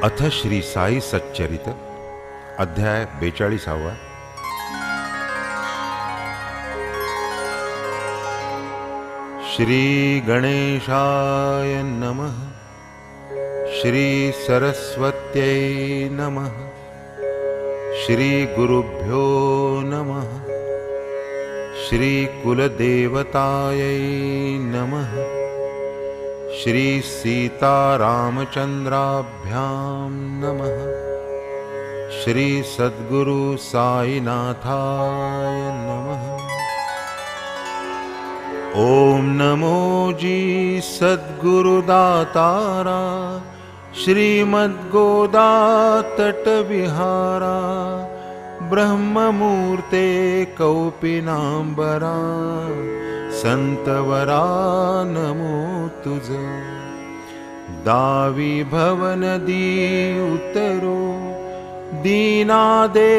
अथ श्री साई सच्चरित अध्याय 42। श्री गणेशाय नमः। श्री सरस्वत्यै नमः। श्री गुरुभ्यो नमः। श्री कुलदेवतायै नमः। श्री सीतारामचंद्राभ्यां नमः। श्री सद्गुरु साईनाथाय नमः। ओम नमो जी सद्गुरुदातारा श्रीमद्गोदातट विहारा ब्रह्ममूर्ते कौपिनांबरा संतवरा नमो तुझ। दावी भवनदी उतरो दीनादे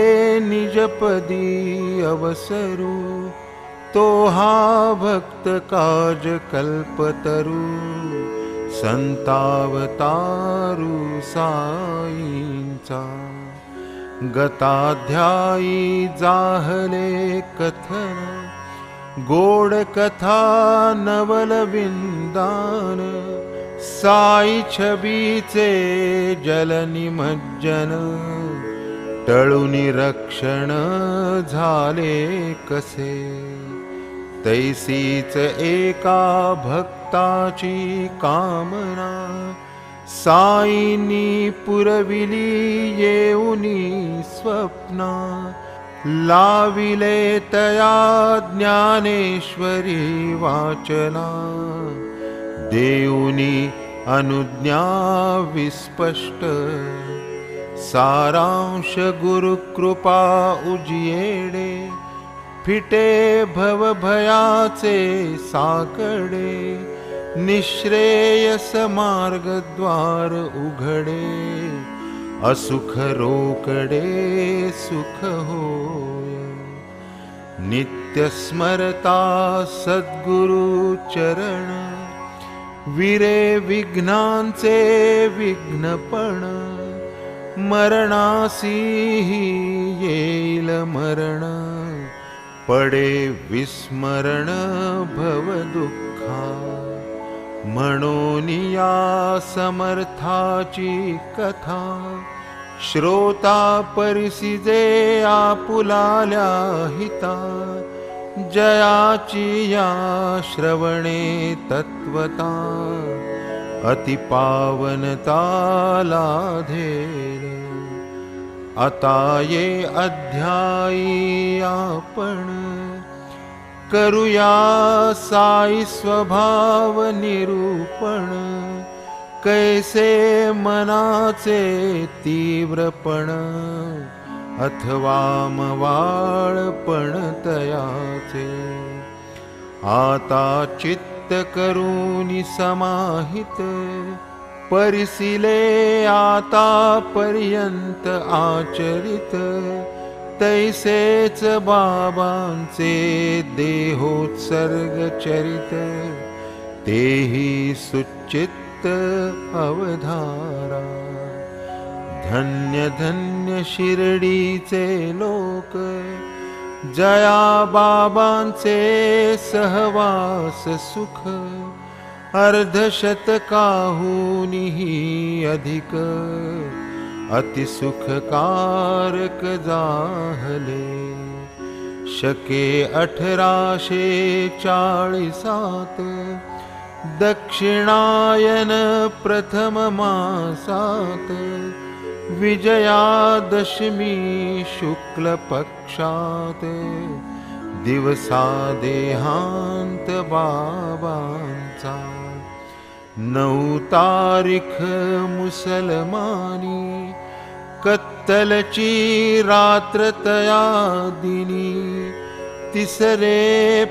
निजपदी अवसरू तो हा भक्त काज कल्पतरू संतावतारू साईंचा। गताध्यायी जाहले कथन गोड कथा नवल विंदान साई छबीचे जल निमज्जन टळुनी रक्षण झाले कसे। तैसीच एका भक्ताची कामना साईंनी पुरविली येऊनी स्वप्ना। लाविले तया ज्ञानेश्वरी वाचना देऊनी अनुज्ञा विस्पष्ट। सारांश गुरुकृपा उजियेडे फिटे भवभयाचे साकडे। निश्रेयस मार्ग द्वार उघडे असुख रोकडे सुख होय। नित्य स्मरता सद्गुरु चरण विरे विघ्नांचे विघ्नपण। मरणासी येईल मरण पडे विस्मरण भव दुःखा। म्हणून या समर्थाची कथा श्रोता परिसिजे आपुलाल्या हिता। जयाची या श्रवणे तत्वता अति पावनता लाधेल। आता ये अध्यायी आपण करूया साई स्वभाव निरूपण। कैसे मनाचे तीव्रपण अथवा मवाळपण तयाचे। आता चित्त करूनी समाहित परिसिले आता पर्यंत आचरित। तैसेच बाबांचे देहोत्सर्ग चरित तेही सुचित्त अवधारा। धन्य धन्य शिर्डीचे लोक जया बाबांचे सहवास सुख। अर्धशतकाहूनिही अधिक अतिसुखकारक जाहले। शके 1840 दक्षिणायन प्रथम मासात विजयादशमी शुक्ल पक्षात दिवसा देहांत बाबांचा। 9 तारीख मुसलमानी कत्तलची रात्र तया दिनी। तिसरे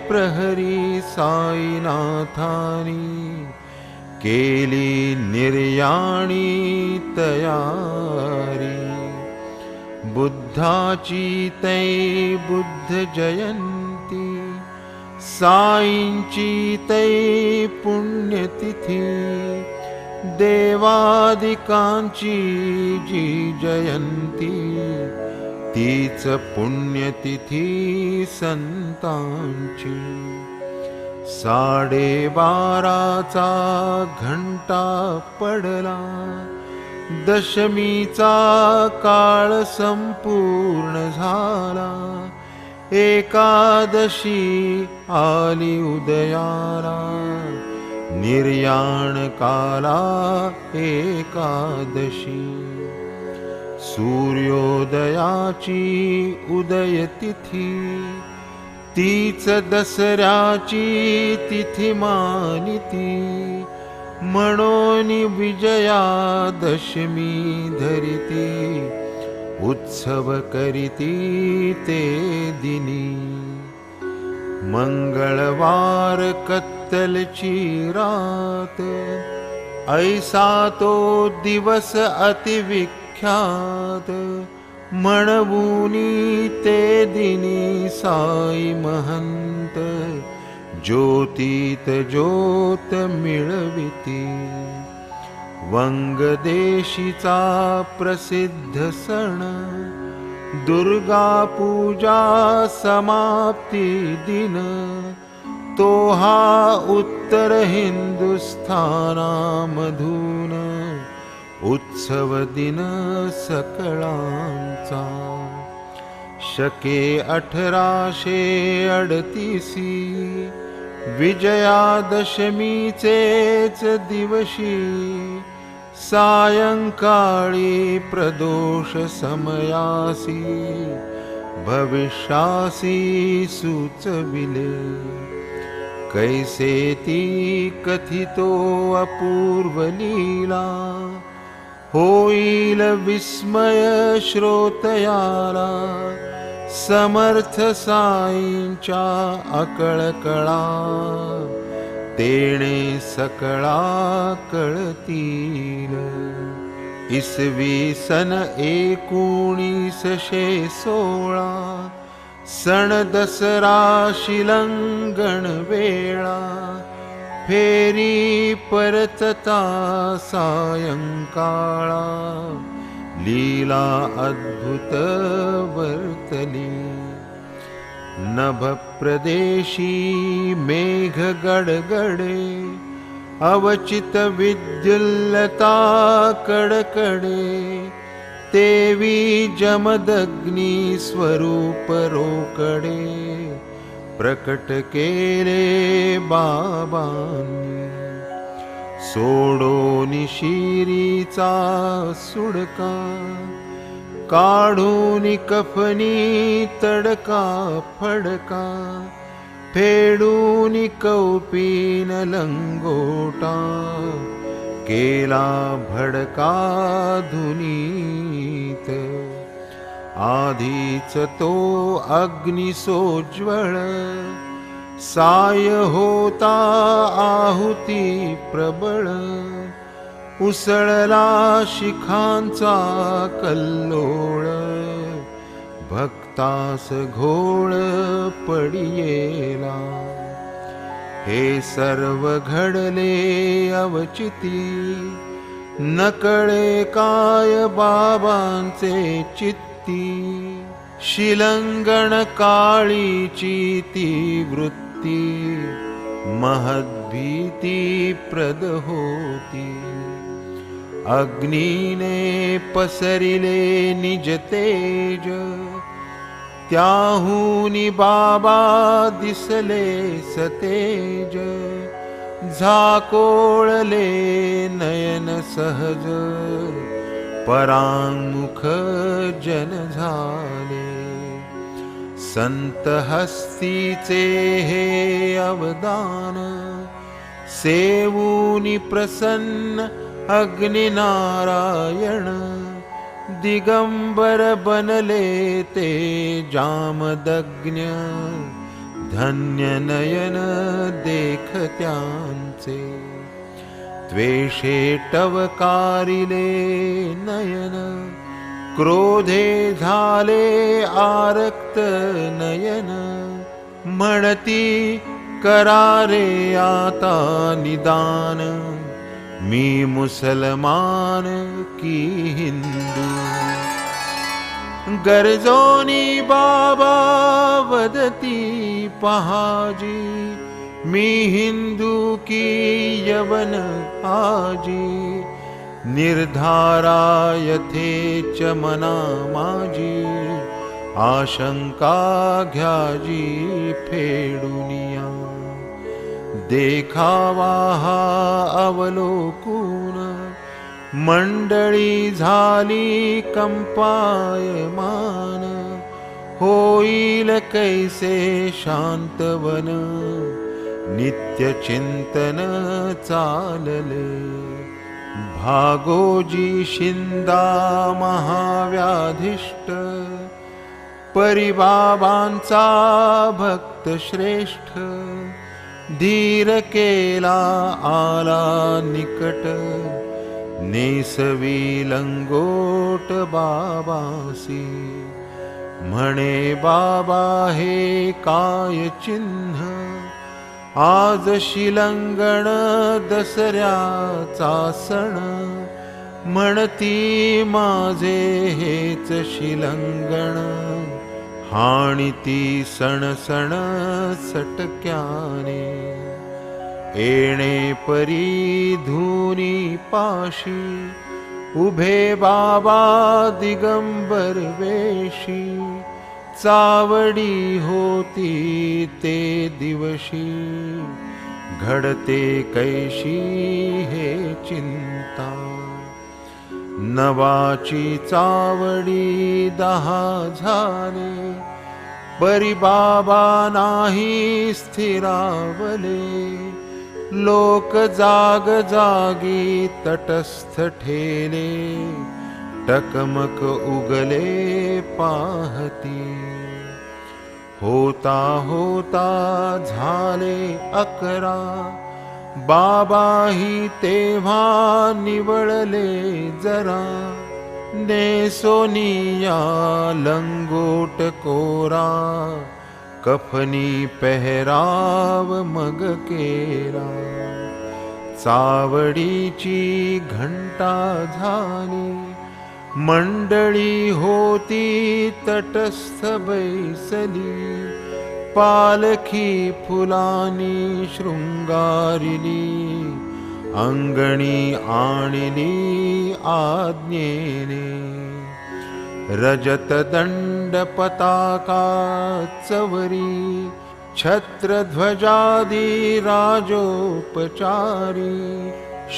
प्रहरी साईनाथानी केली निर्याणी तयारी। बुद्धाची तै बुद्ध जयंती साईंची तै पुण्यतिथी। देवादिकांची जी जयंती, तीच पुण्यतिथी संतांची. 12:30चा घंटा पडला, दशमीचा काळ संपूर्ण झाला. एकादशी आली उदयाला, निर्याण काला एकादशी. सूर्योदयाची उदयतिथी, तीच दसऱ्याची तिथी मानिती. म्हणून विजयादशमी धरिती, उत्सव करीती ते दिनी. मंगळवार कत्तलची रात, ऐसा तो दिवस अतिविख्यात. म्हणवुनी ते दिनी साई महंत, ज्योतीत ज्योत मिळविती. वंगदेशीचा प्रसिद्ध सण, दुर्गा पूजा समाप्ती दिन. तो हा उत्तर हिंदुस्थानामधून उत्सव दिन सकळांचा. शके 1838 विजयादशमीचेच दिवशी, सायंकाळी प्रदोष समयासी भविष्यासी सुचविले. कैसे ती कथितो अपूर्व लीला, होईल विस्मय श्रोतयाला. समर्थ साईंच्या अकळकळा, तेणे सकळा कळतील. इसवी सन 1916, सण दसरा शिलंगण वेळा. फेरी परतता सायंकाळा, लीला अद्भुत वर्तली. नभ प्रदेशी मेघ गडगडे, अवचित विद्युल्लता कडकडे. तेवी जमदग्नी स्वरूप रोकडे, प्रकट केले बाबांनी. सोडोनी शिरीचा सुडका, काढूनी कफनी तडका फडका. फेडूनी कौपीन लंगोटा, केला भडका धुनीत. आधीच तो अग्निसोज्वळ, साय होता आहुती प्रबळ. उसळला शिखांचा कल्लोळ, भक्तास घोळ पडियेला. हे सर्व घडले अवचिती, नकळे काय बाबांचे चित्ती. शिलंगण काळीची ती वृत्ती, महद्भीती प्रद होती. अग्नीने पसरिले निज तेज, त्याहूनी बाबा दिसले सतेज. झाकोळले नयन सहज, परांमुख जन झाले. संत हस्तीचे हे अवदान, सेवूनी प्रसन्न अग्निनारायण. दिगंबर बनले ते जामदग्न्य, धन्य नयन देखत्यांचे. त्वेषे टवकारिले नयन, क्रोधे झाले आरक्त नयन. म्हणती करारे आता निदान, मी मुसलमान की हिंदू, गरजोनी बाबा वदती पहाजी, मी हिंदू की यवन आजी, निर्धारा यथेच मना माझी, आशंका घ्याजी फेडुनिया, देखावा हा अवलोकून, मंडळी झाली कंपायमान, होईल कैसे शांतवन, नित्य चिंतन चालले, भागोजी शिंदा महाव्याधिष्ट, परिबाबांचा भक्त श्रेष्ठ, धीर केला आला निकट, नेसवी लंगोट बाबासी, म्हणे बाबा हे काय चिन्ह, आज शिलंगण दसऱ्याचा सण, म्हणती माझे हेच शिलंगण, हाणिती सण सण सटक्याने, येणे परी धुनी पाशी, उभे बाबा दिगंबर वेशी, चावडी होती ते दिवशी, घडते कैशी हे चिंता, नवाची चावडी 10 झाले, परी बाबा नाही स्थिरावले, लोक जाग जागी तटस्थ ठेले, टकमक उगले पाहती, होता होता झाले 11, बाबाही तेव्हा निवळले जरा, नेसोनिया लंगोट कोरा, कफनी पेहराव मग केला, चावडीची घंटा झाली, मंडळी होती तटस्थ बैसली, पालखी फुलानी शृंगारिली, अंगणी आणली आज्ञेने, रजत दंड पताका चवरी, छत्रध्वजादी राजोपचारी,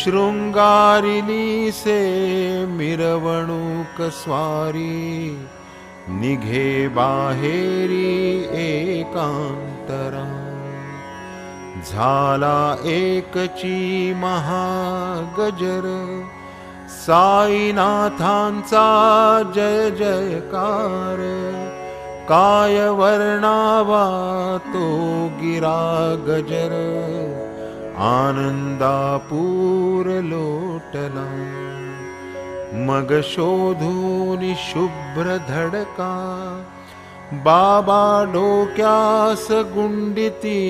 शृंगारिली से मिरवणूक स्वारी, निघे बाहेरी एकांतरा, झाला एकची महागजर, साईनाथांचा जय जयकार, काय वर्णावा तो गिरा गजर, आनंदापूर लोटला, मग शोधून शुभ्र धडका, बाबा डोक्यास गुंडिती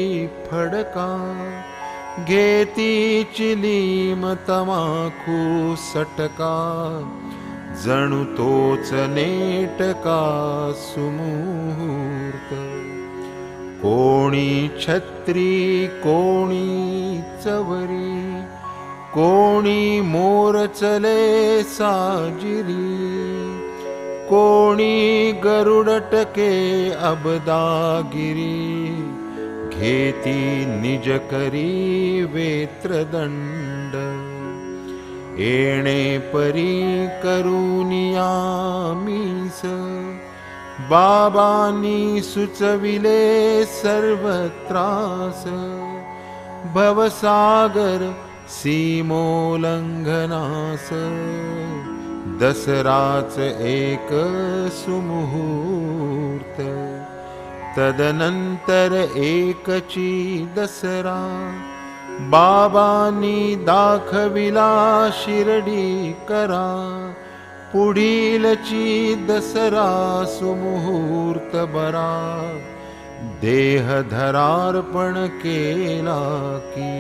फडका, घेती चिलीम तमाखू सटका, जणू तोच नेटका सुमुहूर्त, कोणी छत्री कोणी चवरी, कोणी मोरचले साजिरी, कोणी गरुडटके अबदागिरी, घेती निज करी वेत्रदंड, येणे परी करुनिया मीस, बाबांनी सुचविले सर्व त्रास, भवसागर सीमोल्लंघनास, दसराच एक सुमुहूर्त, तदनंतर एकची दसरा, बाबांनी दाखविला शिर्डी करा, पुढीलची दसरा सुमुहूर्त बरा, देहधरार्पण केला की,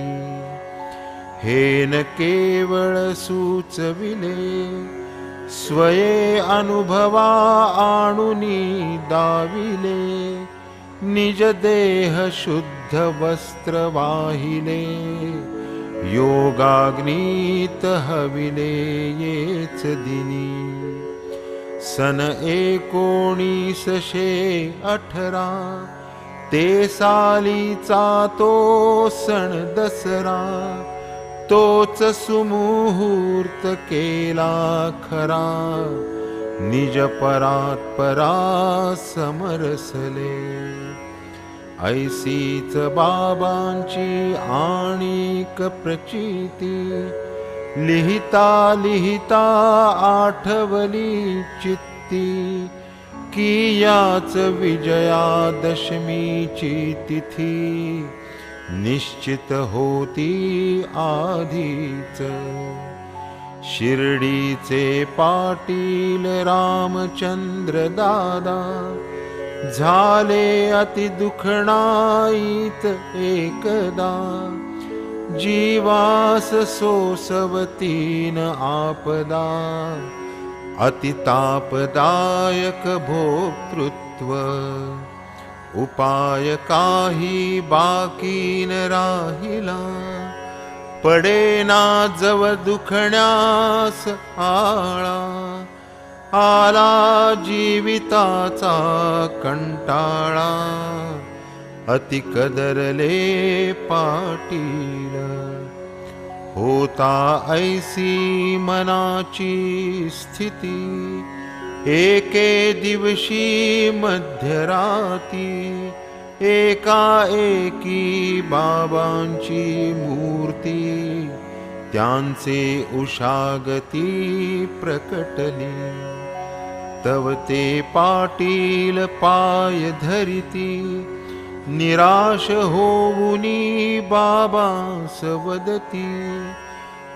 हे न केवळ सुचविले, स्वये अनुभवा आणुनी दाविले, निज देह शुद्ध वस्त्र वाहिले, योगाग्नीत हविले येच दिनी. सन 1918 ते सालीचा तो सण दसरा, तोच सुमुहूर्त केला खरा, निज परात्परा समरसले. ऐसीच बाबांची आणिक प्रचिती, लिहिता लिहिता आठवली चित्ती, की याच विजयादशमीची तिथी निश्चित होती आधीच. शिर्डीचे पाटील रामचंद्र दादा, झाले अति दुखणाईत एकदा, जीवास सोसवतीन आपदा, अतितापदायक भोक्तृत्व. उपाय काही बाकी न राहिला, पडेना जव दुखण्यास आळा, आला जीविताचा कंटाळा, अति कदरले पाटील. होता ऐसी मनाची स्थिती, एके दिवशी मध्यराती, एकाएकी बाबांची मूर्ती, त्यांचे उशागती प्रकटली. तव ते पाटील पाय धरिती, निराश होऊनी बाबांस वदती,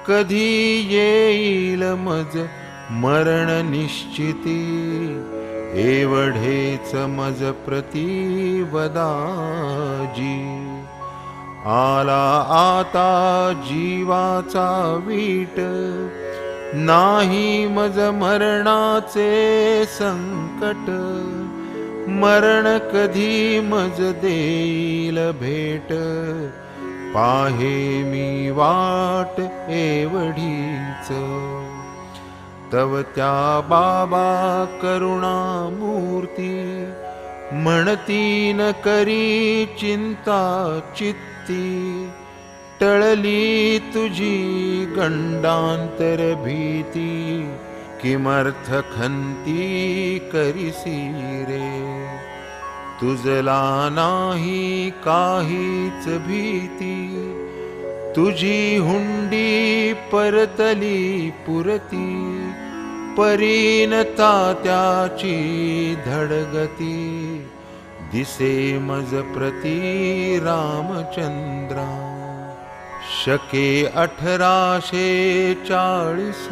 कधी येईल मज मरण निश्चिती, एवढेच मज प्रतिवदाजी. आला आता जीवाचा वीट, नाही मज मरणाचे संकट, मरण कधी मज देईल भेट, पाहे मी वाट एवढीच. तव त्या बाबा करुणामूर्ती, म्हणती न करी चिंता चित्ती, टळली तुझी गंडांतर भीती, किमर्थ खंती करिसी रे. तुझला नाही काहीच भीती, तुझी हुंडी परतली पुरती, परीनता त्याची धडगती, दिसे मज प्रती रामचंद्रा. शके 1840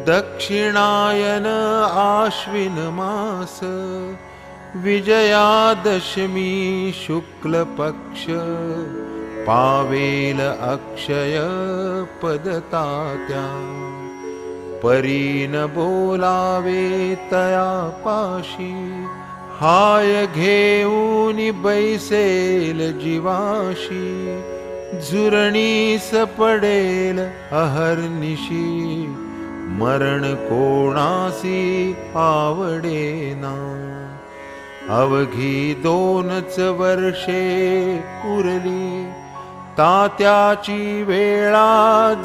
दक्षिणायन आश्विन मास, विजयादशमी शुक्ल पक्ष, पावेल अक्षय पदतात्या. परीन बोलावे तया पाशी, हाय घेऊन बैसेल जीवाशी, झुरणीस पडेल अहर्निशी, मरण कोणासी आवडेना. अवघी 2च वर्षे उरली, तात्याची वेळा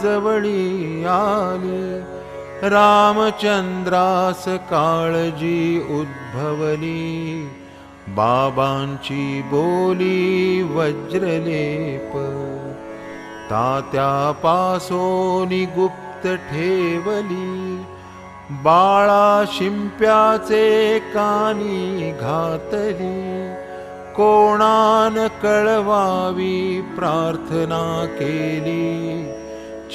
जवळी आली, रामचंद्रास काळजी उद्भवली, बाबांची बोली वज्रलेप. तात्यापासोनी गुप्त ठेवली, बाळा शिंप्याचे कानी घातली, कोणान कळवावी प्रार्थना केली,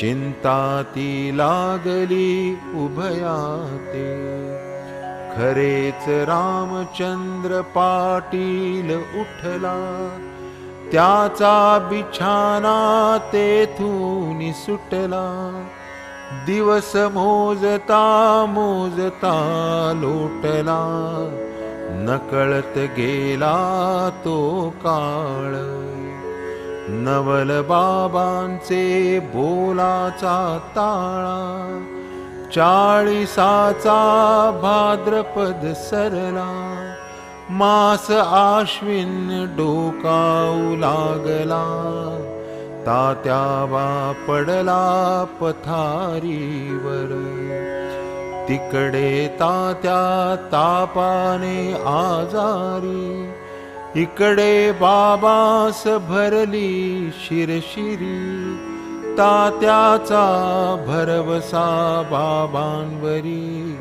चिंता ती लागली उभयाते. खरेच रामचंद्र पाटील उठला, त्याचा बिछाना तेथून सुटला. दिवस मोजता मोजता लोटला. नकळत गेला तो काळ. नवल बाबांचे बोलाचा ताळा. 40चा भाद्रपद सरला. मास आश्विन डोकावू लागला. तात्याबा पडला पथारीवर. तिकडे तात्या तापाने आजारी. इकडे बाबास भरली शिरशिरी. तात्याचा भरवसा बाबांवरी.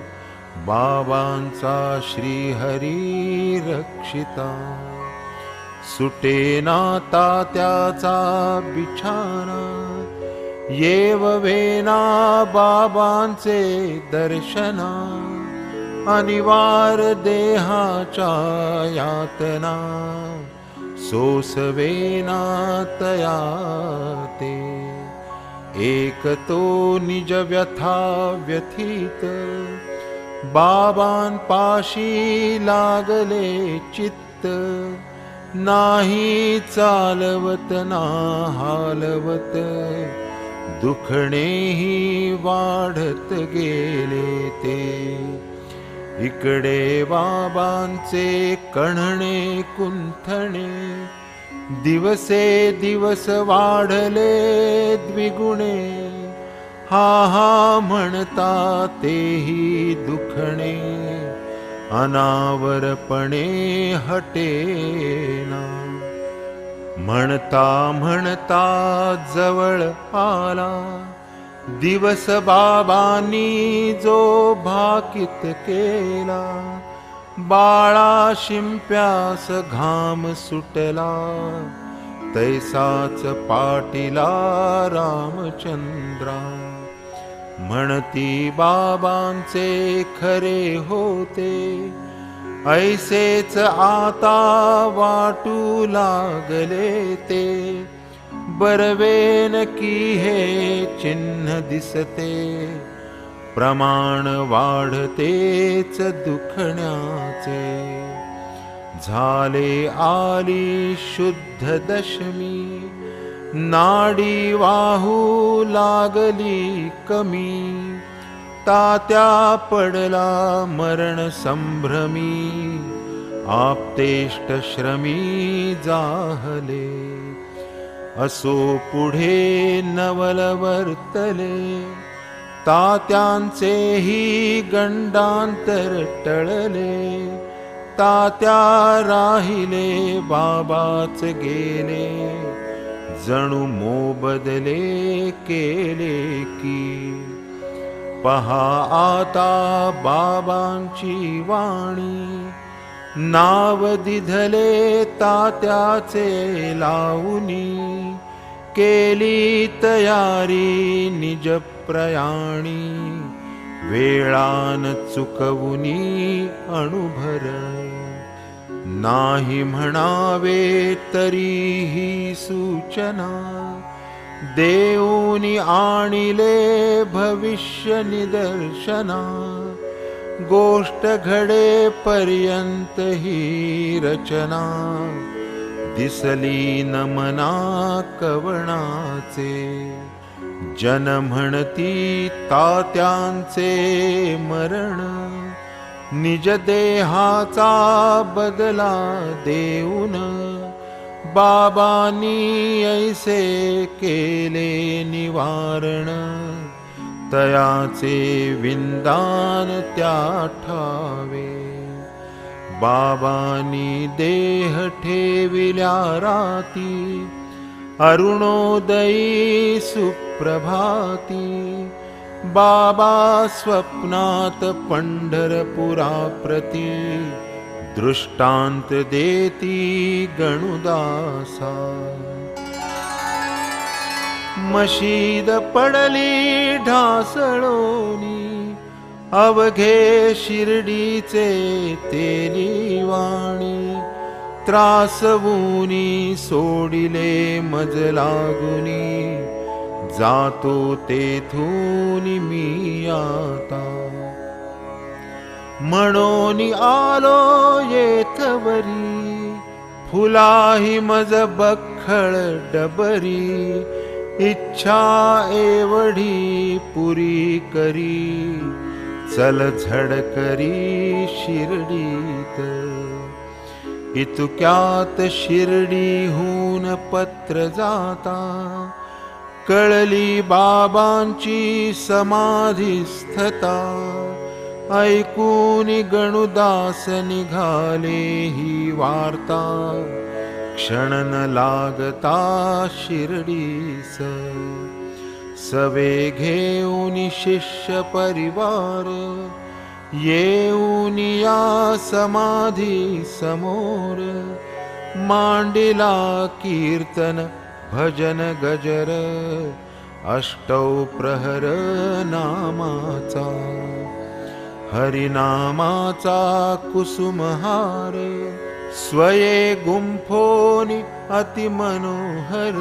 बाबांचा श्रीहरी रक्षिता. सुटेना तात्याचा बिछाना. येववेना बाबांचे दर्शना. अनिवार देहाच्या यातना. सोसवेना तया ते. एक तो निज व्यथा व्यथित. बाबांपाशी लागले चित्त. नाही चालवत ना हालवत. दुखणेही वाढत गेले ते. इकडे बाबांचे कण्हणे कुंथणे. दिवसे दिवस वाढले द्विगुणे. हा हा म्हणता तेही दुखणे. अनावरपणे हटेना. म्हणता म्हणता जवळ आला. दिवस बाबांनी जो भाकीत केला. बाळा शिंप्यास घाम सुटला. तैसाच पाटीला रामचंद्रा. म्हणती बाबांचे खरे होते. ऐसेच आता वाटू लागले ते. बरवेन की हे चिन्ह दिसते. प्रमाण वाढतेच दुखण्याचे. झाले आली शुद्ध दशमी. नाडी वाहू लागली कमी. तात्या पडला मरण संभ्रमी. आप्तेष्ट श्रमी जाहले. असो पुढे नवल वर्तले. तात्यांचेही गंडांतर टळले. तात्या राहिले बाबाच गेले. जणू मोबदले केले की. पहा आता बाबांची वाणी. नाव दिधले तात्याचे लावणी. केली तयारी निज प्रयाणी. वेळान चुकवुनी अणुभर. नाही म्हणावे तरीही सूचना. देऊनी आणिले भविष्य निदर्शना. गोष्ट घडे पर्यंत ही रचना. दिसली न मना कवणाचे. जन म्हणती तात्यांचे मरण. निज देहाचा बदला देऊन. बाबांनी ऐसे केले निवारण. तयाचे विंदान त्या ठावे. बाबांनी देह ठेविल्या राती. अरुणोदयी सुप्रभाती. बाबा स्वप्नात पंढरपुरा प्रती. दृष्टांत देती गणुदासा. मशीद पडली ढासळोनी. अवघे शिर्डीचे तेली वाणी. त्रासवूनी सोडिले मज लागुनी, जातो तेथून मी आता. म्हणून आलो येथवरी, फुलाही मज बखळ डबरी. इच्छा एवढी पुरी करी, चल झडकरी शिर्डीत. इतक्यात शिर्डीहून पत्र जाता, कळली बाबांची समाधीस्थता. ऐकून गणुदास निघाले ही वार्ता, क्षण न लागता शिर्डीस. सवे घेऊन शिष्य परिवार, येऊन या समाधी समोर. मांडिला कीर्तन भजन गजर, अष्टौ प्रहर नामाचा. हरिनामाचा कुसुमहार, स्वये गुंफोनी अति मनोहर.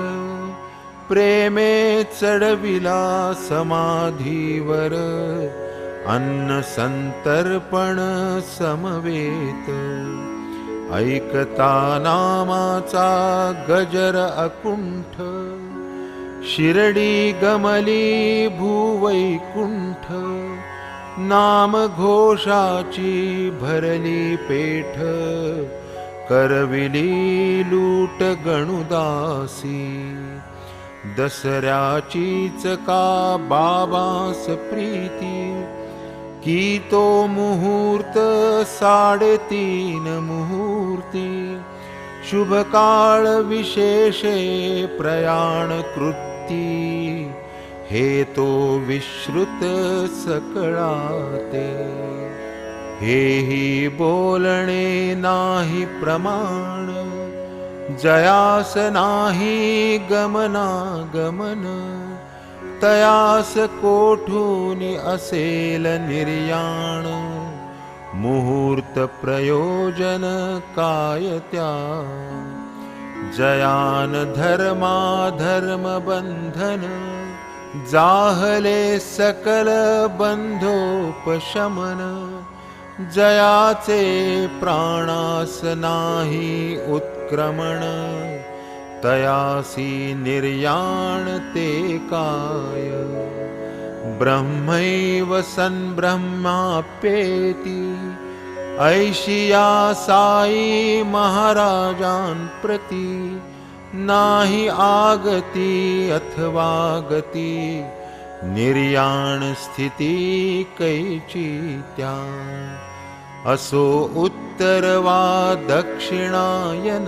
प्रेमे चढविला समाधीवर, अन्न संतर्पण समवेत. ऐकता नामाचा गजर अकुंठ, शिर्डी गमली भूवैकुंठ. नाम घोषाची भरली पेठ, करविली लूट गणुदासी. दसऱ्याचीच का बाबास प्रीती, की तो मुहूर्त 3:30 मुहूर्ती. शुभ काळ विशेषे प्रयाण कृती, हे तो विश्रुत सकळाते. हेही बोलणे नाही प्रमाण, जयास नाही गमनागमन. तयास कोठून असेल निर्याण, मुहूर्त प्रयोजन काय त्या. जयान धर्म बंधन, जाहले सकल बंधोपशमन. जयाचे प्राणास नाही उत्क्रमण, तयासी निर्याण ते काय. ब्रह्मैव सन्ब्रह्माप्येति, ऐशिया साई महाराजान प्रति. नाही आगती अथवा गती, निर्याण स्थिती कैची त्या. असो उत्तर वा दक्षिणायन,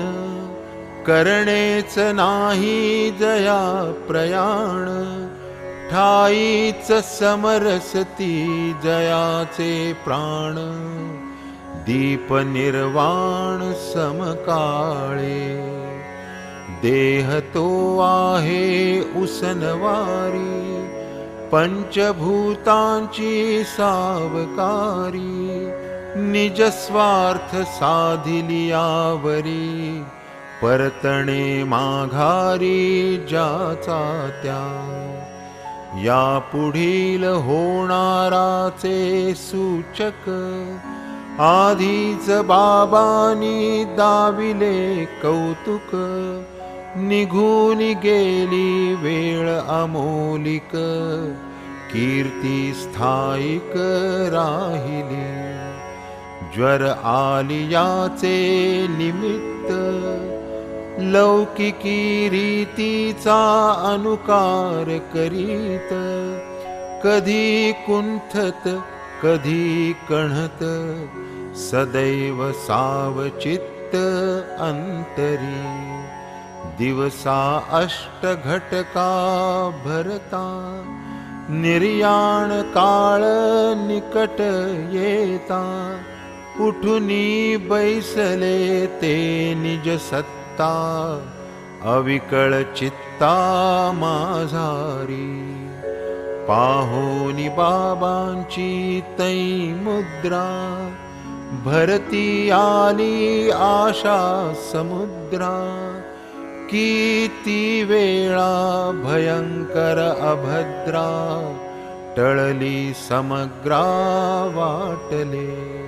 करणेच नाही जया प्रयाण. ठाईच समरसती जयाचे प्राण, दीप निर्वाण समकाळे. देह तो आहे उसनवारी, पंचभूतांची सावकारी. निज स्वार्थ साधिलियावरी, परतणे माघारी ज्याचा त्या. या पुढील होणाराचे सूचक, आधीच बाबांनी दाविले कौतुक. निघून गेली वेळ अमोलिक, कीर्ती स्थायिक राहिली. ज्वर आलियाचे निमित्त, लौकिकी रीतीचा अनुकार करीत. कधी कुंठत कधी कणत, सदैव सावचित्त अंतरी. दिवसा अष्ट घटका भरता, निर्याण काळ निकट येता. उठुनी बैसले ते निज सत्ता, अविकळ चित्ता माझारी. पाहोनी बाबांची तै मुद्रा, भरती आली आशा समुद्रा, किती वेळा भयंकर अभद्रा, टळली समग्रा वाटले.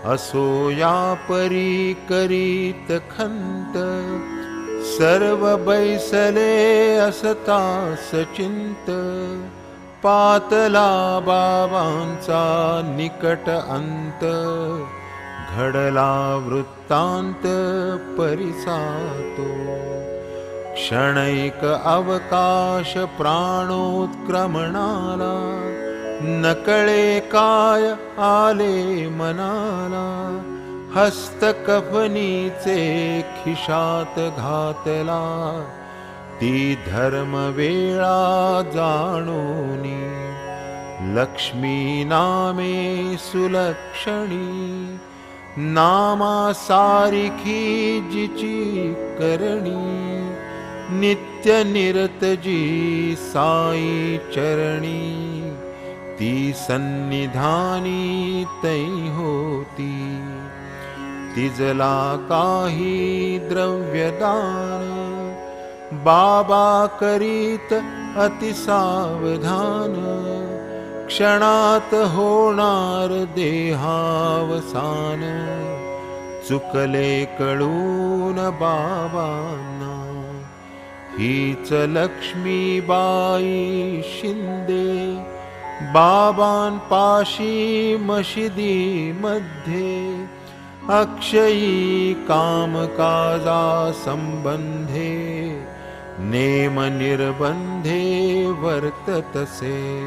असो या परी करीत खंत, सर्व बैसले असता सचिंत. पातला बाबांचा निकट अंत, घडला वृत्तांत परिसातो. क्षणैक अवकाश प्राणोत्क्रमणाला, नकळे काय आले मनाला. हस्तकफनीचे खिशात घातला, ती धर्म वेळा जाणोनी. लक्ष्मी नामे सुलक्षणी, नामा सारिखी जिची करणी. नित्य निरत जी साई चरणी, ती सन्निधानी तै होती. तिजला काही द्रव्यदान, बाबा करीत अतिसावधान. क्षणात होणार देहावसान, चुकले कळून बाबांना. हीच लक्ष्मीबाई शिंदे, बाबांपाशी मशिदी मध्ये. अक्षयी कामकाजा संबंधे, नेम निर्बंधे वर्ततसे.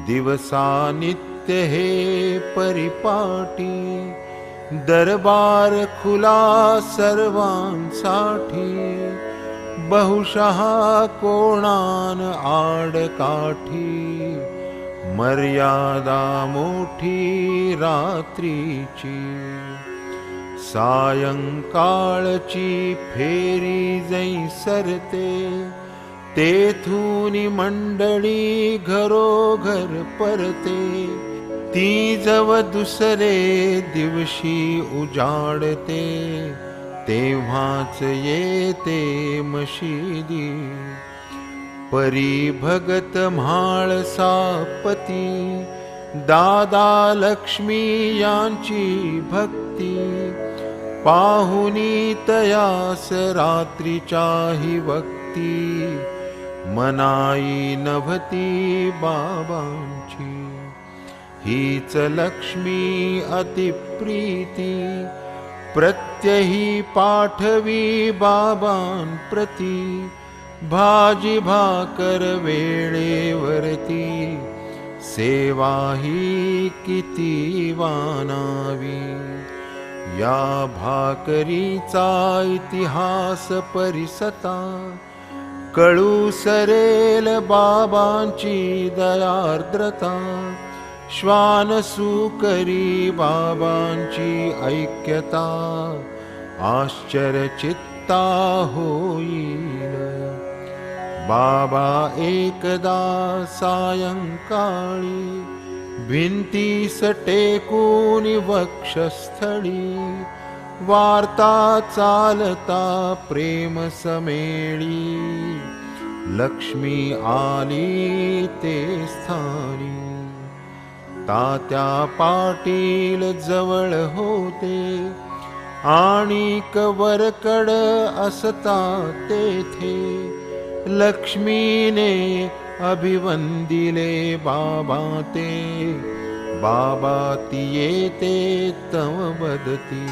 दिवसा नित्य हे परिपाटी, दरबार खुला सर्वांसाठी. बहुशः कोणान आडकाठी, मर्यादा मोठी रात्रीची. सायंकाळची फेरी जै सरते, तेथून मंडळी घरोघर परते. ती जव दुसरे दिवशी उजाडते, तेव्हाच येते मशिदी. परी भगत म्हाळसापती, दादा लक्ष्मी यांची भक्ती. पाहुनी तयास रात्रीच्याही वक्ती, मनाई नभती बाबांची. हीच लक्ष्मी अतिप्रीती, प्रत्यही पाठवी बाबांप्रती. भाजी भाकर वेळेवरती, सेवा ही किती वानावी. या भाकरीचा इतिहास परिसता, कळू सरेल बाबांची दयार्द्रता. श्वान सुकरी बाबांची ऐक्यता, आश्चर्यचित्ता होईल. बाबा एकदा सायंकाळी, भिंतीस टेकून वक्षस्थळी. वार्ता चालता प्रेम समेळी, लक्ष्मी आली ते स्थानी. तात्या पाटील जवळ होते, आणि कवरकड असता तेथे. लक्ष्मीने अभिवंदिले बाबा ते, बाबा ती येते तव वदती.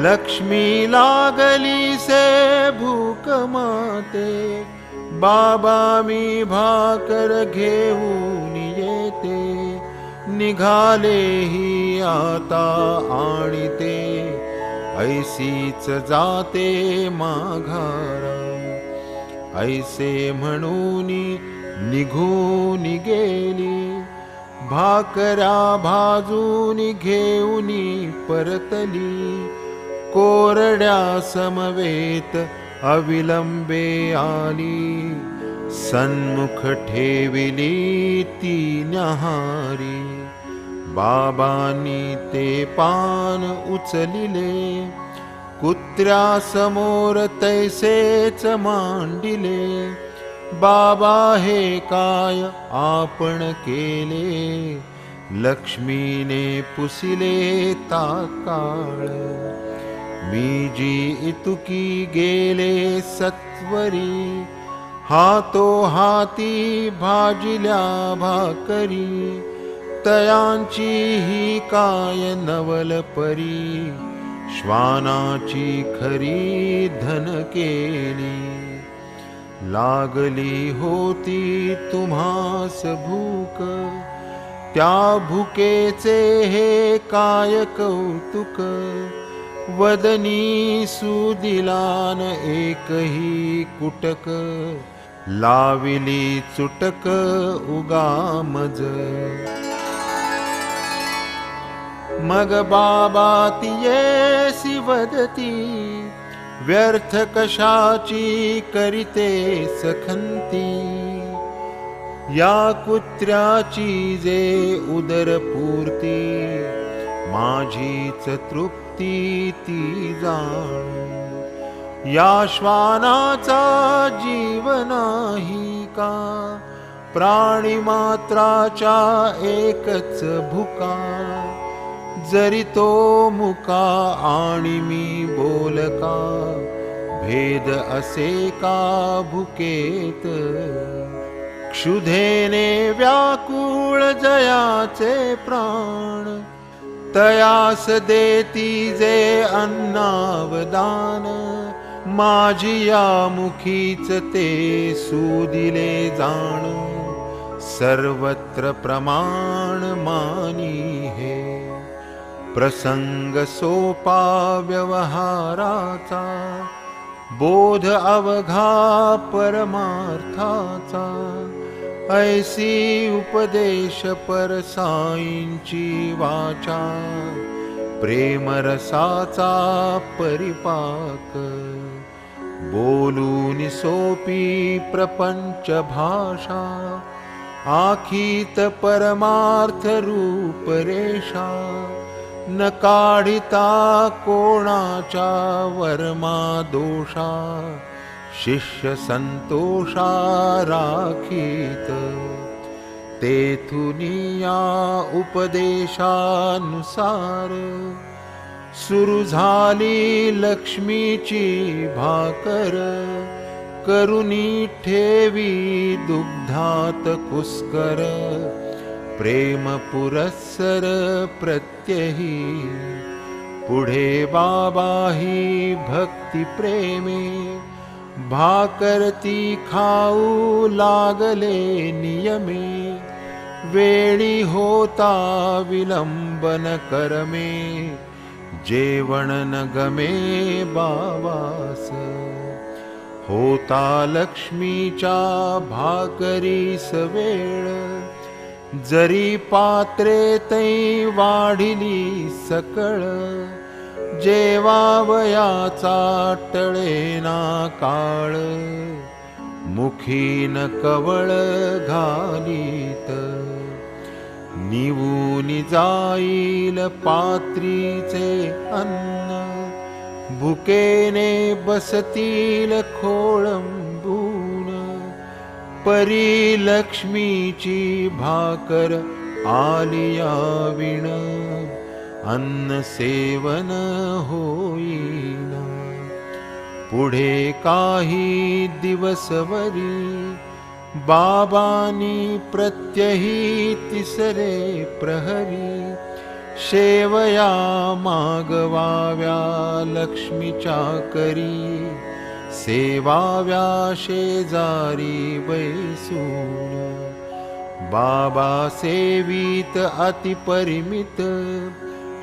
लक्ष्मी लागली से भूक माते, बाबा मी भाकर घेऊन येते. निघाले ही आता आणिते, ऐसीच जाते माघारा. ऐसे म्हणून निघून गेली, भाकरा भाजून घेऊन परतली. कोरड्या समवेत अविलंबे आली, सन्मुख ठेविली ती न्याहारी. बाबांनी ते पान उचलिले, कुत्र्यासमोर तैसेच मांडिले. बाबा हे काय आपण केले, लक्ष्मीने पुसिले ताकाळ. मी जी इतुकी गेले सत्वरी, हातो हाती भाजिल्या भाकरी. तयांची ही काय नवल परी, श्वानाची खरी धन केली. लागली होती तुम्हास भूक, त्या भुकेचे हे काय कौतुक. वदनी सुदिलान एकही कुटक, लाविली चुटक उगामज. मग बाबा तियेसी वदती, व्यर्थ कशाची करीते सखंती. या कुत्र्याची जे उदरपूर्ती, माझीच तृप्ती ती जाण. या श्वानाचा जीव नाही का, प्राणी मात्राच्या एकच भुका. जरी तो मुका आणि मी बोलका, भेद असे का भुकेत. क्षुधेने व्याकुळ जयाचे प्राण, तयास देती जे अन्नावदान. माझी या मुखीच ते सुदिले जाण, सर्वत्र प्रमाण मानी हे. प्रसंग सोपा व्यवहाराचा, बोध अवघा परमार्थाचा. ऐसी उपदेश परसाईंची वाचा, प्रेमरसाचा परिपाक. बोलून सोपी प्रपंच भाषा, आखीत परमार्थ रूपरेषा. न काढिता कोणाच्या वर्मा दोषा, शिष्य संतोषा राखीत. तेथुनिया उपदेशानुसार, सुरू झाली लक्ष्मीची भाकर. करुणी ठेवी दुग्धात कुस्कर, प्रेम पुरस्सर प्रत्यही. पुढे बाबाही भक्ती प्रेमे, भाकर ती खाऊ लागले नियमे. वेळी होता विलंबन करमे, जेवण न गमे बाबास. होता लक्ष्मीच्या भाकरीस वेळ, जरी पात्रे तै वाढिली सकळ. जेवावयाचा टळेना काळ, मुखी न कवळ घालीत. निवून जाईल पात्रीचे अन्न, भुकेने बसतील खोळंबून. परी लक्ष्मीची भाकर आलिया विण, अन्न सेवन होईना. पुढे काही दिवसवरी, बाबांनी प्रत्यही तिसरे प्रहरी. शेवया मागवाव्या लक्ष्मीच्या करी, सेवाव्या शेजारी बैसून. बाबा सेवित अतिपरिमित,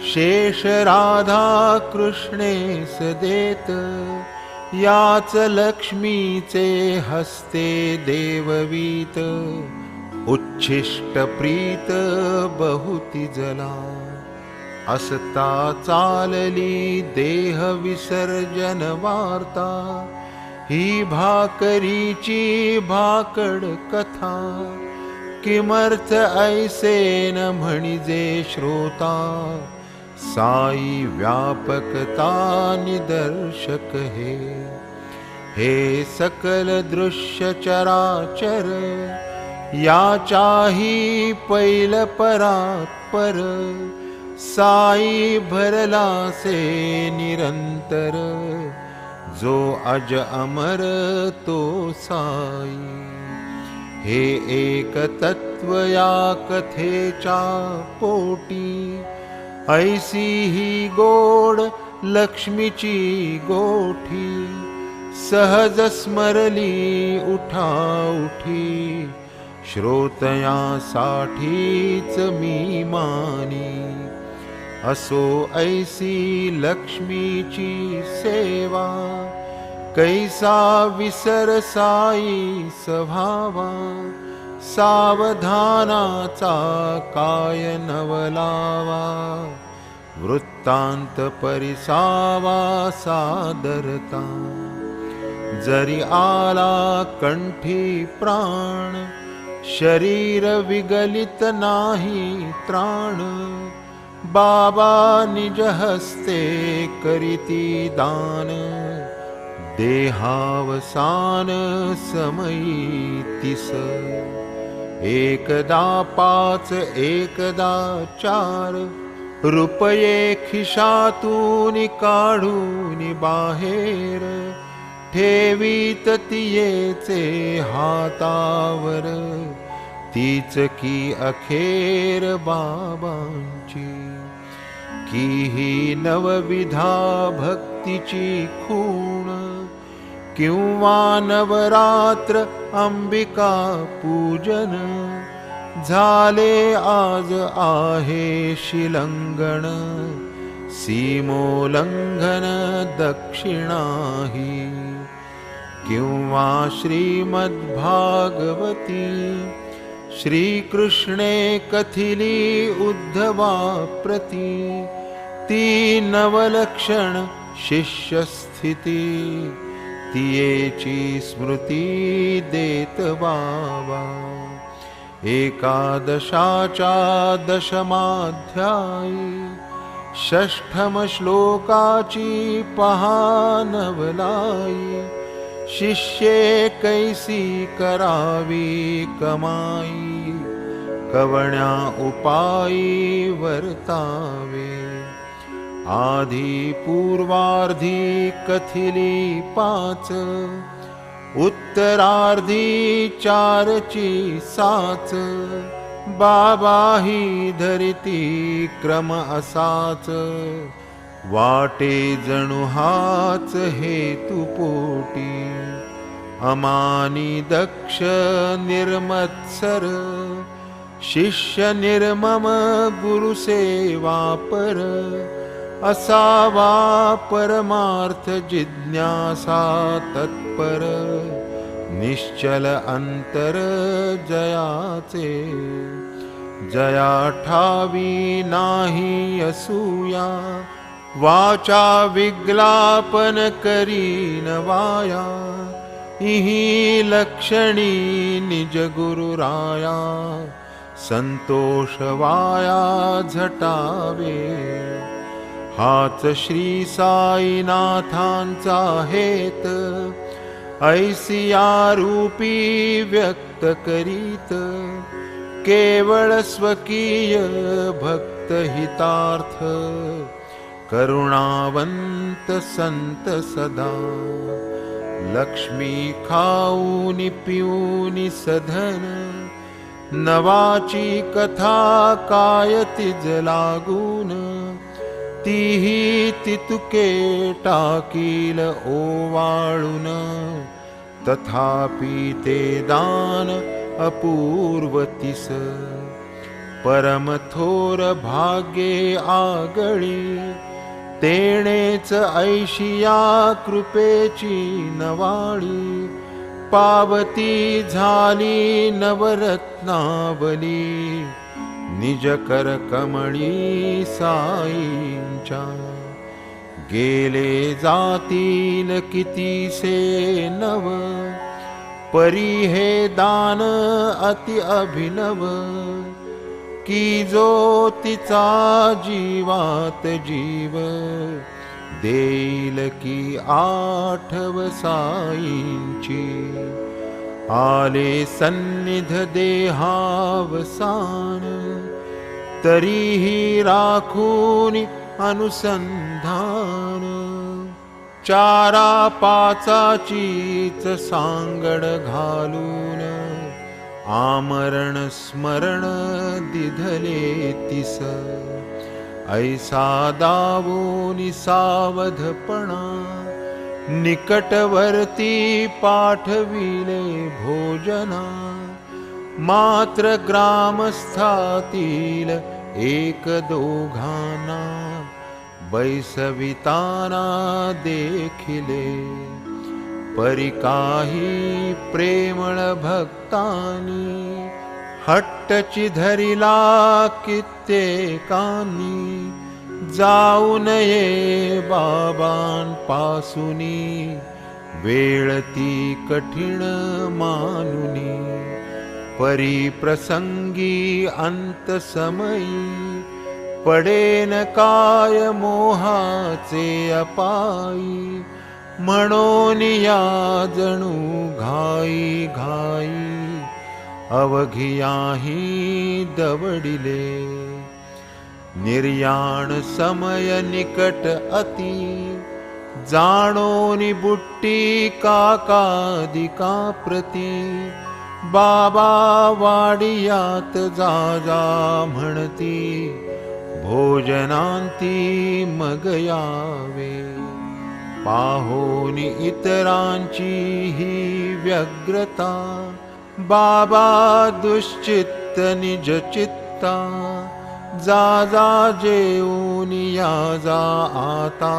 शेष राधा कृष्णेस देत. याच लक्ष्मीचे हस्ते देववीत, उच्छिष्ट प्रीत बहुती जला. असता चालली देह विसर्जन वार्ता, ही भाकरीची भाकड कथा. किमर्थ ऐसे न म्हणिजे श्रोता, साई व्यापकता निदर्शक हे सकल दृश्य चराचर, याचाही पैल परात्पर, साई भरला से निरंतर, जो अज अमर तो साई। हे एक तत्व या कथेच्या पोटी, ऐसी ही गोड लक्ष्मीची गोठी, सहज स्मरली उठा उठी, श्रोतयांसाठीच मी मानी। असो ऐसी लक्ष्मीची सेवा, कैसा विसर साई स्वभावा, सावधानाचा काय नवलावा, वृत्तांत परिसावा सादरता। जरी आला कंठी प्राण, शरीर विगलित नाही त्राण, बाबा निज हस्ते करीती दान, देहावसान समयी तिस। एकदा 5 एकदा 4, रुपये खिशातून काढून बाहेर, ठेवीत तियेचे हातावर, तीच की अखेर बाबांची। की ही नवविधा भक्तीची खूण, किंवा नवरात्र अंबिका पूजन, झाले आज आहे शिलंगण, सीमोल्लंघन दक्षिणाही। किंवा श्रीमद्भागवती, श्रीकृष्णे कथिली उद्धवा प्रती, ती नवलक्षण शिष्यस्थिती, तियेची स्मृती देत बाबा। एकादशाच्या दशमाध्यायी, 6ष्ठम श्लोकाची पहा नवलाई, शिष्ये कैसी करावी कमाई, कवण्या उपायी वर्तावे। आधी पूर्वार्धी कथिली 5, उत्तरार्धी 4ची 7, बाबाही धरिती क्रम असाच, वाटे जणू हाच हेतू पोटी। अमानी दक्ष निर्मत्सर, शिष्य निर्मम गुरुसेवा पर, असावा परमार्थ जिज्ञासा तत्पर, निश्चल अंतर जयाचे। जया ठावी नाही असूया, वाचा विग्लापन करीन वाया, इही लक्षणी निज गुरुराया, संतोष वाया झटावे। हाच श्री साईनाथांचा हेत, ऐसिया रूपी व्यक्त करीत, केवळ स्वकीय भक्त हितार्थ, करुणावंत संत सदा। लक्ष्मी खाऊनी पिऊनी सधन, नवाची कथा काय तिज लागून, तीही तितुके टाकील ओवाळून, तथापि ते दान अपूर्व तिस। परम थोर भाग्ये आगळी, तेणेच ऐशिया कृपेची नवाळी, पावती झाली नवरत्नावली, निज कर कमळी साईंच्या। गेले जातील कितीसे नव, परी हे दान अति अभिनव, की जो तिचा जीवात जीव, देईल की आठव साईंची, आले सन्निध देहावसान, तरीही राखून अनुसंधान, चारा पाचाचीच सांगड घालून, आमरण स्मरण दिधले तिस, ऐसा दावोनी सावधपणा, निकटवर्ती पाठविले भोजना, मात्र ग्रामस्थातील एक दोघांना, बैसविताना देखिले, परी काही प्रेमळ भक्तांनी, हट्टची धरिला कित्येकांनी, जाऊ नये बाबांपासूनी, वेळ ती कठीण मानुनी, परी प्रसंगी अंत समयी, पडेन काय मोहाचे अपायी, म्हणून या जणू घाई घाई, अवघियाही दवडिले, निर्याण समय निकट अति, जाणोनी बुट्टी काकादिका प्रती, बाबा वाडियात जा जा म्हणती, भोजनांती मग यावे, पाहोनी इतरांची ही व्यग्रता, बाबा दुश्चित्त निज चित्ता, जा जा जेऊन या जा आता,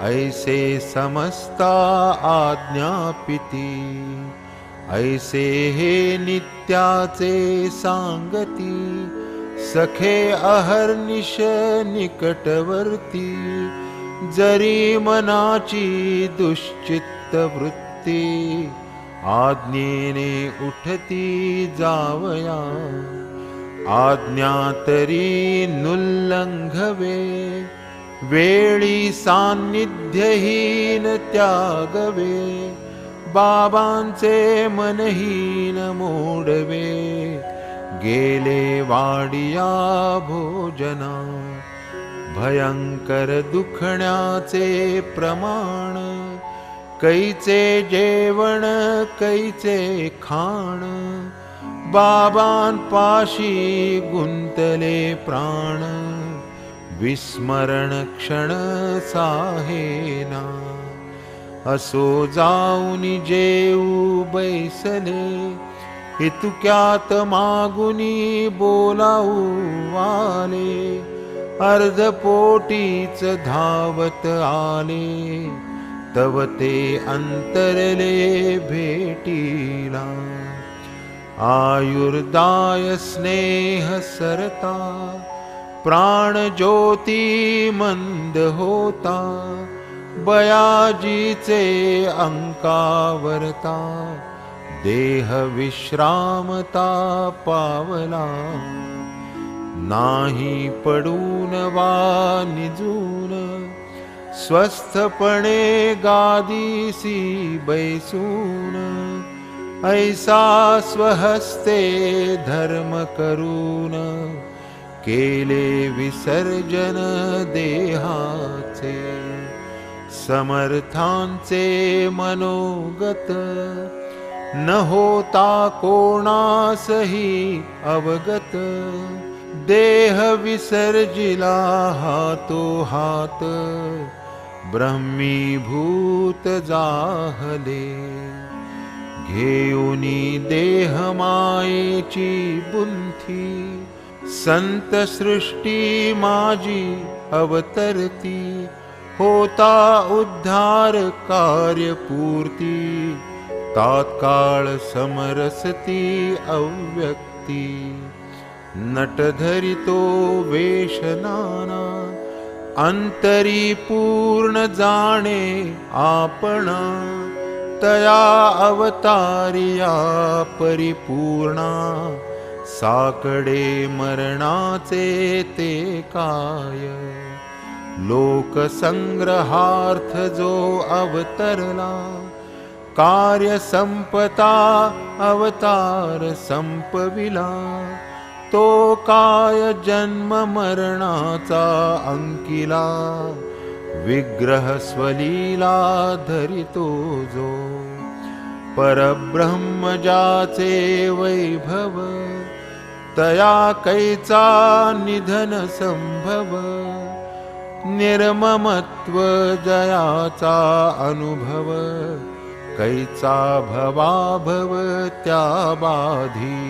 ऐसे समस्ता आज्ञापिती, ऐसे हे नित्याचे सांगती, सखे अहर्निश निकटवर्ती, जरी मनाची दुश्चित्त वृत्ती, आज्ञेने उठती जावया, आज्ञा तरी नुल्लंघवे, वेळी सान्निध्यहीन त्यागवे, बाबांचे मनहीन मोडवे, गेले वाडिया भोजना, भयंकर दुखण्याचे प्रमाण, कैचे जेवण कैचे खाण, बाबांपाशी गुंतले प्राण, विस्मरण क्षण साहेना, असो जाऊनी जेऊ बैसले, हितुक्यात मागुनी बोलाऊ आले, अर्धपोटीच धावत आले, तव ते अंतरले भेटीला, आयुर्दाय स्नेह सरता, प्राण ज्योती मंद होता, बयाजीचे अंकावरता, देह विश्रामता पावला, नाही पडून वा निजून, स्वस्थपणे गादीसी बैसून, ऐसा स्वहस्ते धर्म करून, केले विसर्जन देहाचे, समर्थांचे मनोगत, न होता कोणासही अवगत, देह विसर्जिला हातो हात, ब्रह्मीभूत जाहले, घेऊनी देह मायेची बुंथी, संत सृष्टी माझी अवतरती, होता उद्धार कार्यपूर्ती, तात्काळ समरसती अव्यक्ती, नटधरितो वेश नाना, अंतरी पूर्ण जाणे आपणा, तया अवतारिया परिपूर्णा साकडे मरणाचे ते काय लोकसंग्रहार्थ जो अवतरला कार्य संपता अवतार संपविला तो काय जन्म मरणाचा अंकिला विग्रह स्वलीला धरितो जो परब्रह्म ज्याचे वैभव तया कैचा निधन संभव निर्ममत्व जयाचा अनुभव कैचा भवाभव त्या बाधी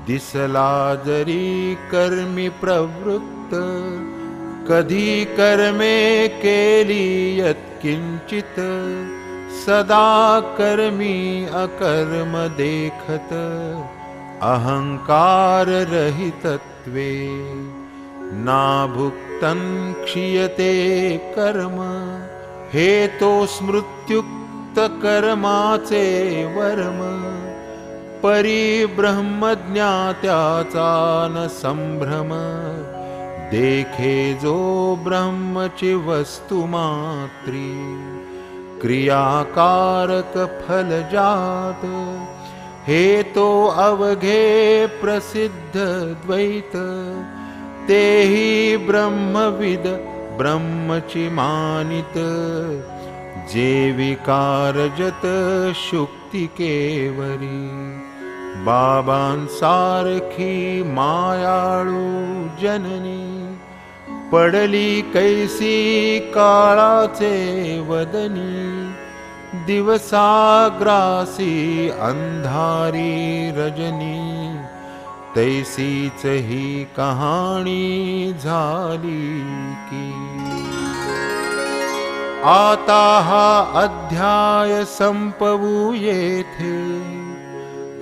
दिसला जरी कर्मी प्रवृत्त कधी कर्मे केली यत्किंचित सदा कर्मी अकर्म देखत अहंकार रहितत्वे ना भुक्तं क्षीयते कर्म हे तो स्मृत्युक्त कर्माचे वर्म परिब्रह्मज्ञात्याचा न संभ्रम देखे जो ब्रह्मची वस्तु मात्री क्रियाकारक फल जात हे तो अवघे प्रसिद्ध द्वैत तेही ब्रह्मविद ब्रह्मची मानित जे विकारजत शुक्ती केवरी बाबांसारखी मायाळू जननी पडली कैसी काळाचे वदनी दिवसाग्रासी अंधारी रजनी तैसीच ही कहाणी झाली की आता हा अध्याय संपवू येथे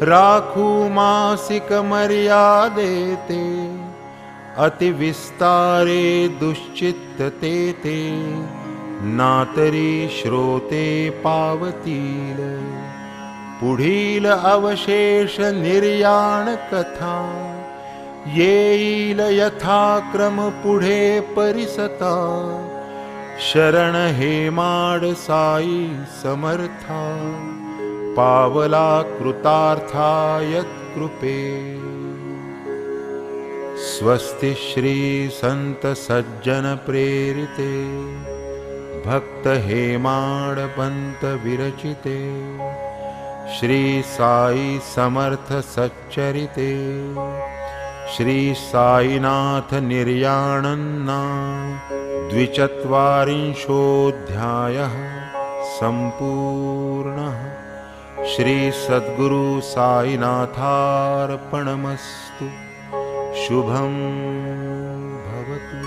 राखू मासिक मर्यादेते अतिविस्तारे दुश्चित्तते ते नातरी श्रोते पावतील पुढील अवशेष निर्याण कथा येईल यथाक्रम पुढे परिसता शरण हेमाड साई समर्था पावला कृतार्था यत्कृपे स्वस्ति श्री संत सज्जन प्रेरिते भक्त हेमाड पंत विरचिते श्री साई समर्थ सच्चरिते श्री साईनाथ निर्याणन्ना 24 संपूर्णः श्री सद्गुरु साईनाथार्पणमस्तु शुभं भवतु।